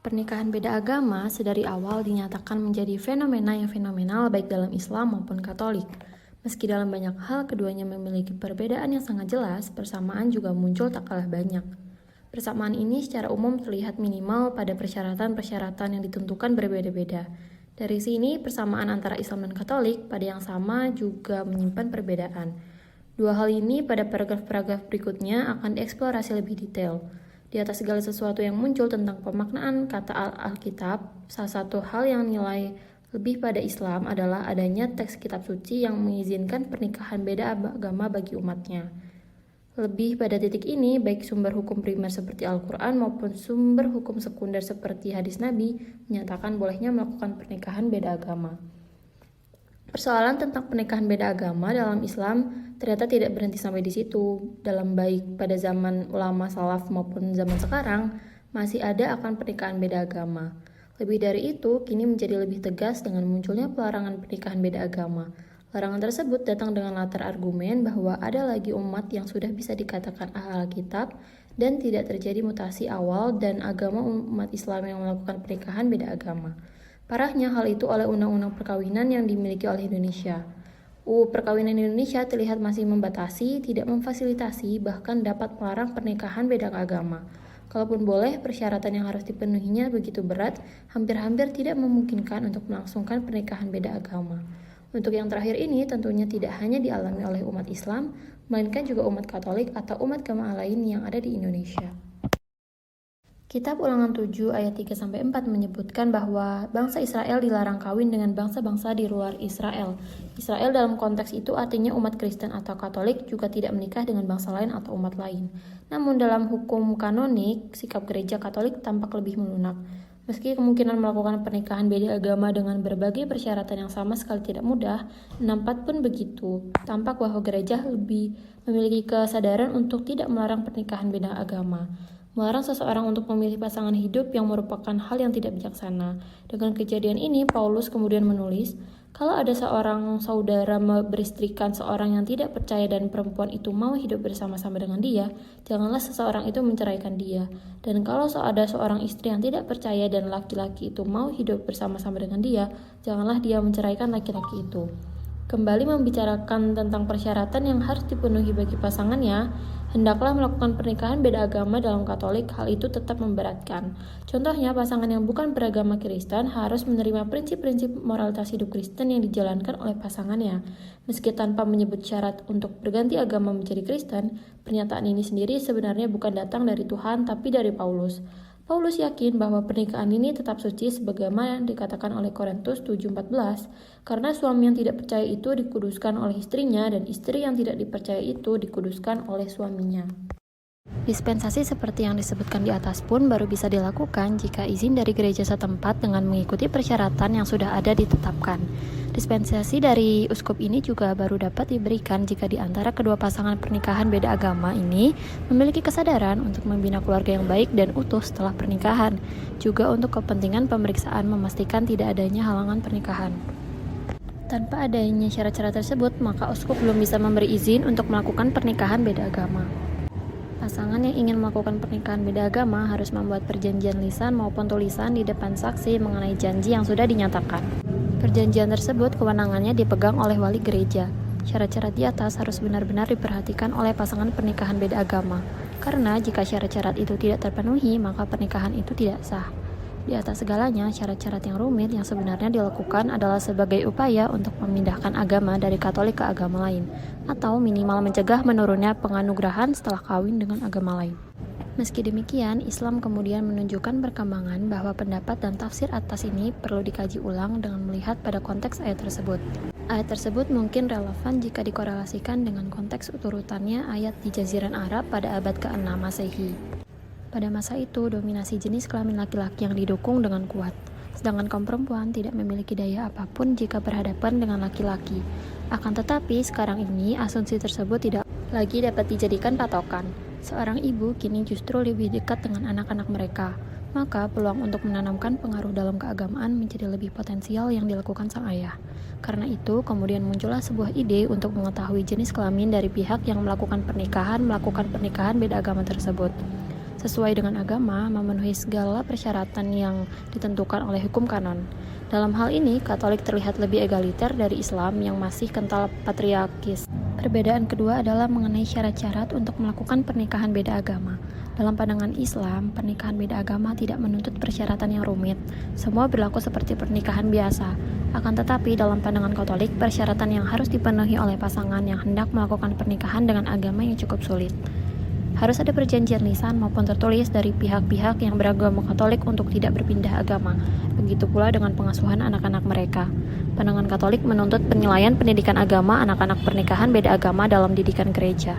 Pernikahan beda agama sedari awal dinyatakan menjadi fenomena yang fenomenal baik dalam Islam maupun Katolik. Meski dalam banyak hal keduanya memiliki perbedaan yang sangat jelas, persamaan juga muncul tak kalah banyak. Persamaan ini secara umum terlihat minimal pada persyaratan-persyaratan yang ditentukan berbeda-beda. Dari sini, persamaan antara Islam dan Katolik pada yang sama juga menyimpan perbedaan. Dua hal ini pada paragraf-paragraf berikutnya akan dieksplorasi lebih detail. Di atas segala sesuatu yang muncul tentang pemaknaan kata Alkitab, salah satu hal yang nilai lebih pada Islam adalah adanya teks kitab suci yang mengizinkan pernikahan beda agama bagi umatnya. Lebih pada titik ini, baik sumber hukum primer seperti Al-Quran maupun sumber hukum sekunder seperti hadis Nabi menyatakan bolehnya melakukan pernikahan beda agama. Persoalan tentang pernikahan beda agama dalam Islam ternyata tidak berhenti sampai di situ. Dalam baik pada zaman ulama salaf maupun zaman sekarang, masih ada akan pernikahan beda agama. Lebih dari itu, kini menjadi lebih tegas dengan munculnya pelarangan pernikahan beda agama. Larangan tersebut datang dengan latar argumen bahwa ada lagi umat yang sudah bisa dikatakan ahli Alkitab dan tidak terjadi mutasi awal dan agama umat Islam yang melakukan pernikahan beda agama. Parahnya hal itu oleh undang-undang perkawinan yang dimiliki oleh Indonesia. UU Perkawinan Indonesia terlihat masih membatasi, tidak memfasilitasi, bahkan dapat melarang pernikahan beda agama. Kalaupun boleh, persyaratan yang harus dipenuhinya begitu berat, hampir-hampir tidak memungkinkan untuk melangsungkan pernikahan beda agama. Untuk yang terakhir ini tentunya tidak hanya dialami oleh umat Islam, melainkan juga umat Katolik atau umat agama lain yang ada di Indonesia. Kitab Ulangan 7 ayat 3-4 menyebutkan bahwa bangsa Israel dilarang kawin dengan bangsa-bangsa di luar Israel. Israel dalam konteks itu artinya umat Kristen atau Katolik juga tidak menikah dengan bangsa lain atau umat lain. Namun dalam hukum kanonik, sikap gereja Katolik tampak lebih melunak. Meski kemungkinan melakukan pernikahan beda agama dengan berbagai persyaratan yang sama sekali tidak mudah, nampak pun begitu. Tampak bahwa gereja lebih memiliki kesadaran untuk tidak melarang pernikahan beda agama. Melarang seseorang untuk memilih pasangan hidup yang merupakan hal yang tidak bijaksana. Dengan kejadian ini, Paulus kemudian menulis, kalau ada seorang saudara beristrikan seorang yang tidak percaya dan perempuan itu mau hidup bersama-sama dengan dia, janganlah seseorang itu menceraikan dia. Dan kalau ada seorang istri yang tidak percaya dan laki-laki itu mau hidup bersama-sama dengan dia, janganlah dia menceraikan laki-laki itu. Kembali membicarakan tentang persyaratan yang harus dipenuhi bagi pasangannya, hendaklah melakukan pernikahan beda agama dalam Katolik, hal itu tetap memberatkan. Contohnya, pasangan yang bukan beragama Kristen harus menerima prinsip-prinsip moralitas hidup Kristen yang dijalankan oleh pasangannya. Meski tanpa menyebut syarat untuk berganti agama menjadi Kristen, pernyataan ini sendiri sebenarnya bukan datang dari Tuhan tapi dari Paulus. Paulus yakin bahwa pernikahan ini tetap suci sebagaimana yang dikatakan oleh Korintus 7:14, karena suami yang tidak percaya itu dikuduskan oleh istrinya dan istri yang tidak dipercaya itu dikuduskan oleh suaminya. Dispensasi seperti yang disebutkan di atas pun baru bisa dilakukan jika izin dari gereja setempat dengan mengikuti persyaratan yang sudah ada ditetapkan. Dispensasi dari uskup ini juga baru dapat diberikan jika di antara kedua pasangan pernikahan beda agama ini memiliki kesadaran untuk membina keluarga yang baik dan utuh setelah pernikahan, juga untuk kepentingan pemeriksaan memastikan tidak adanya halangan pernikahan. Tanpa adanya syarat-syarat tersebut, maka uskup belum bisa memberi izin untuk melakukan pernikahan beda agama. Pasangan yang ingin melakukan pernikahan beda agama harus membuat perjanjian lisan maupun tulisan di depan saksi mengenai janji yang sudah dinyatakan. Perjanjian tersebut kewenangannya dipegang oleh wali gereja. Syarat-syarat di atas harus benar-benar diperhatikan oleh pasangan pernikahan beda agama, karena jika syarat-syarat itu tidak terpenuhi, maka pernikahan itu tidak sah. Di atas segalanya, syarat-syarat yang rumit yang sebenarnya dilakukan adalah sebagai upaya untuk memindahkan agama dari Katolik ke agama lain, atau minimal mencegah menurunnya penganugerahan setelah kawin dengan agama lain. Meski demikian, Islam kemudian menunjukkan perkembangan bahwa pendapat dan tafsir atas ini perlu dikaji ulang dengan melihat pada konteks ayat tersebut. Ayat tersebut mungkin relevan jika dikorelasikan dengan konteks urutannya ayat di Jazirah Arab pada abad ke-6 Masehi. Pada masa itu, dominasi jenis kelamin laki-laki yang didukung dengan kuat, sedangkan kaum perempuan tidak memiliki daya apapun jika berhadapan dengan laki-laki. Akan tetapi, sekarang ini asumsi tersebut tidak lagi dapat dijadikan patokan. Seorang ibu kini justru lebih dekat dengan anak-anak mereka, maka peluang untuk menanamkan pengaruh dalam keagamaan menjadi lebih potensial yang dilakukan sang ayah. Karena itu, kemudian muncullah sebuah ide untuk mengetahui jenis kelamin dari pihak yang melakukan pernikahan beda agama tersebut. sesuai dengan agama, memenuhi segala persyaratan yang ditentukan oleh hukum kanon. Dalam hal ini, Katolik terlihat lebih egaliter dari Islam yang masih kental patriarkis. Perbedaan kedua adalah mengenai syarat-syarat untuk melakukan pernikahan beda agama. Dalam pandangan Islam, pernikahan beda agama tidak menuntut persyaratan yang rumit. Semua berlaku seperti pernikahan biasa. Akan tetapi, dalam pandangan Katolik, persyaratan yang harus dipenuhi oleh pasangan yang hendak melakukan pernikahan dengan agama yang cukup sulit. Harus ada perjanjian lisan maupun tertulis dari pihak-pihak yang beragama Katolik untuk tidak berpindah agama. Begitu pula dengan pengasuhan anak-anak mereka. Pandangan Katolik menuntut penilaian pendidikan agama anak-anak pernikahan beda agama dalam didikan gereja.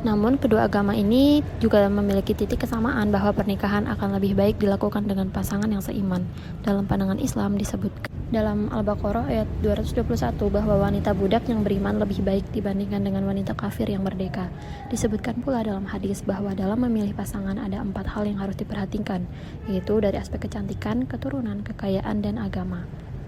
Namun, kedua agama ini juga memiliki titik kesamaan bahwa pernikahan akan lebih baik dilakukan dengan pasangan yang seiman. Dalam pandangan Islam disebutkan dalam Al-Baqarah ayat 221 bahwa wanita budak yang beriman lebih baik dibandingkan dengan wanita kafir yang merdeka. Disebutkan pula dalam hadis bahwa dalam memilih pasangan ada 4 hal yang harus diperhatikan, yaitu dari aspek kecantikan, keturunan, kekayaan, dan agama.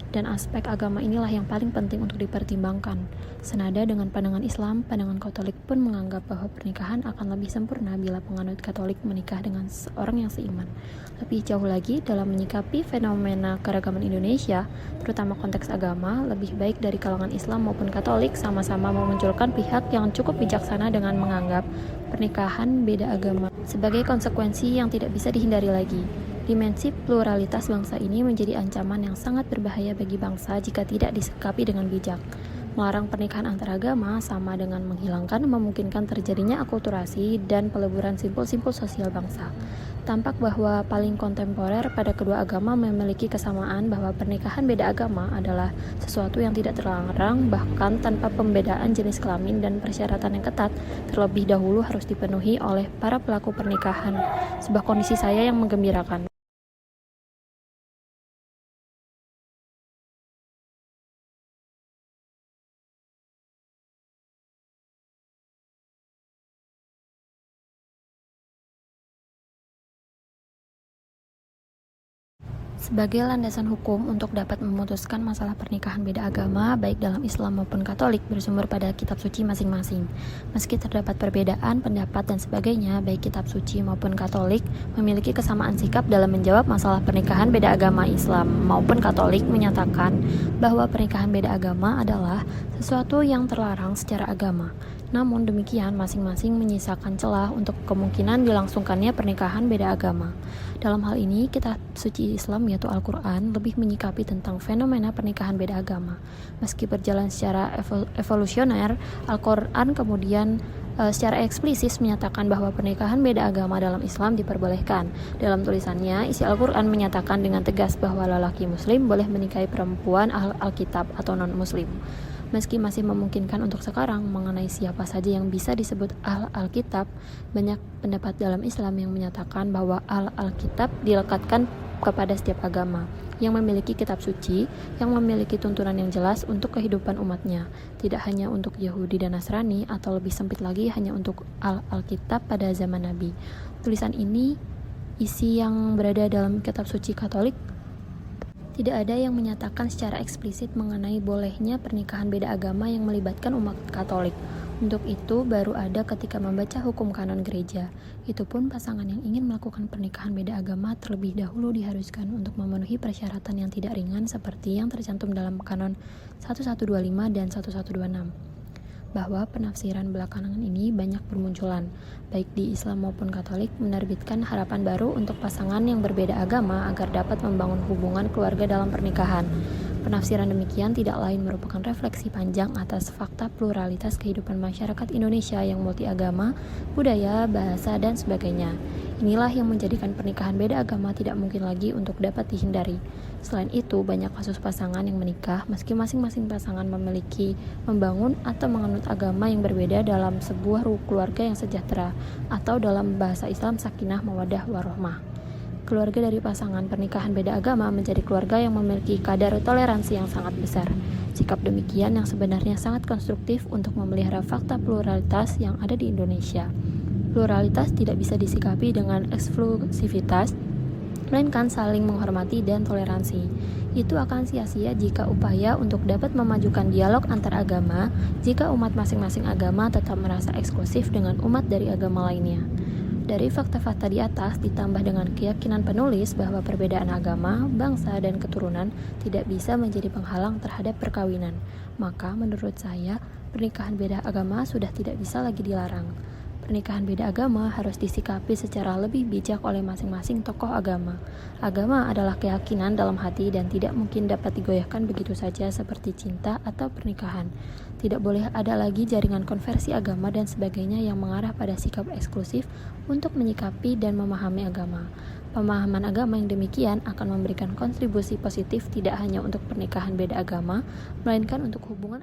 Dan aspek agama inilah yang paling penting untuk dipertimbangkan. Senada dengan pandangan Islam, pandangan Katolik pun menganggap bahwa pernikahan akan lebih sempurna bila penganut Katolik menikah dengan seorang yang seiman. Lebih jauh lagi, dalam menyikapi fenomena keragaman Indonesia, terutama konteks agama, lebih baik dari kalangan Islam maupun Katolik sama-sama memunculkan pihak yang cukup bijaksana dengan menganggap pernikahan beda agama sebagai konsekuensi yang tidak bisa dihindari lagi. Dimensi pluralitas bangsa ini menjadi ancaman yang sangat berbahaya bagi bangsa jika tidak disikapi dengan bijak. Melarang pernikahan antaragama sama dengan menghilangkan memungkinkan terjadinya akulturasi dan peleburan simpul-simpul sosial bangsa. Tampak bahwa paling kontemporer pada kedua agama memiliki kesamaan bahwa pernikahan beda agama adalah sesuatu yang tidak terlarang, bahkan tanpa pembedaan jenis kelamin dan persyaratan yang ketat terlebih dahulu harus dipenuhi oleh para pelaku pernikahan. Sebuah kondisi saya yang menggembirakan. Sebagai landasan hukum untuk dapat memutuskan masalah pernikahan beda agama, baik dalam Islam maupun Katolik, bersumber pada kitab suci masing-masing. Meski terdapat perbedaan pendapat dan sebagainya, baik kitab suci maupun Katolik memiliki kesamaan sikap dalam menjawab masalah pernikahan beda agama. Islam maupun Katolik menyatakan bahwa pernikahan beda agama adalah sesuatu yang terlarang secara agama. Namun demikian, masing-masing menyisakan celah untuk kemungkinan dilangsungkannya pernikahan beda agama. Dalam hal ini, kitab suci Islam yaitu Al-Quran lebih menyikapi tentang fenomena pernikahan beda agama. Meski berjalan secara evolusioner, Al-Quran kemudian secara eksplisit menyatakan bahwa pernikahan beda agama dalam Islam diperbolehkan. Dalam tulisannya, isi Al-Quran menyatakan dengan tegas bahwa lelaki muslim boleh menikahi perempuan Alkitab atau non-muslim. Meski masih memungkinkan untuk sekarang mengenai siapa saja yang bisa disebut Alkitab, banyak pendapat dalam Islam yang menyatakan bahwa Alkitab dilekatkan kepada setiap agama yang memiliki kitab suci yang memiliki tuntunan yang jelas untuk kehidupan umatnya, tidak hanya untuk Yahudi dan Nasrani atau lebih sempit lagi hanya untuk Alkitab pada zaman Nabi. Tulisan ini isi yang berada dalam kitab suci Katolik. Tidak ada yang menyatakan secara eksplisit mengenai bolehnya pernikahan beda agama yang melibatkan umat Katolik. Untuk itu, baru ada ketika membaca hukum kanon gereja. Itu pun pasangan yang ingin melakukan pernikahan beda agama terlebih dahulu diharuskan untuk memenuhi persyaratan yang tidak ringan seperti yang tercantum dalam kanon 1125 dan 1126. Bahwa penafsiran belakangan ini banyak bermunculan, baik di Islam maupun Katolik, menerbitkan harapan baru untuk pasangan yang berbeda agama agar dapat membangun hubungan keluarga dalam pernikahan. Penafsiran demikian tidak lain merupakan refleksi panjang atas fakta pluralitas kehidupan masyarakat Indonesia yang multiagama, budaya, bahasa, dan sebagainya. Inilah yang menjadikan pernikahan beda agama tidak mungkin lagi untuk dapat dihindari. Selain itu, banyak kasus pasangan yang menikah meski masing-masing pasangan membangun atau menganut agama yang berbeda dalam sebuah keluarga yang sejahtera, atau dalam bahasa Islam sakinah mawaddah warohmah. Keluarga dari pasangan pernikahan beda agama menjadi keluarga yang memiliki kadar toleransi yang sangat besar. Sikap demikian yang sebenarnya sangat konstruktif untuk memelihara fakta pluralitas yang ada di Indonesia. Pluralitas tidak bisa disikapi dengan eksklusivitas, melainkan saling menghormati dan toleransi. Itu akan sia-sia jika upaya untuk dapat memajukan dialog antar agama, jika umat masing-masing agama tetap merasa eksklusif dengan umat dari agama lainnya. Dari fakta-fakta di atas ditambah dengan keyakinan penulis bahwa perbedaan agama, bangsa, dan keturunan tidak bisa menjadi penghalang terhadap perkawinan. Maka menurut saya, pernikahan beda agama sudah tidak bisa lagi dilarang. Pernikahan beda agama harus disikapi secara lebih bijak oleh masing-masing tokoh agama. Agama adalah keyakinan dalam hati dan tidak mungkin dapat digoyahkan begitu saja seperti cinta atau pernikahan. Tidak boleh ada lagi jaringan konversi agama dan sebagainya yang mengarah pada sikap eksklusif untuk menyikapi dan memahami agama. Pemahaman agama yang demikian akan memberikan kontribusi positif tidak hanya untuk pernikahan beda agama, melainkan untuk hubungan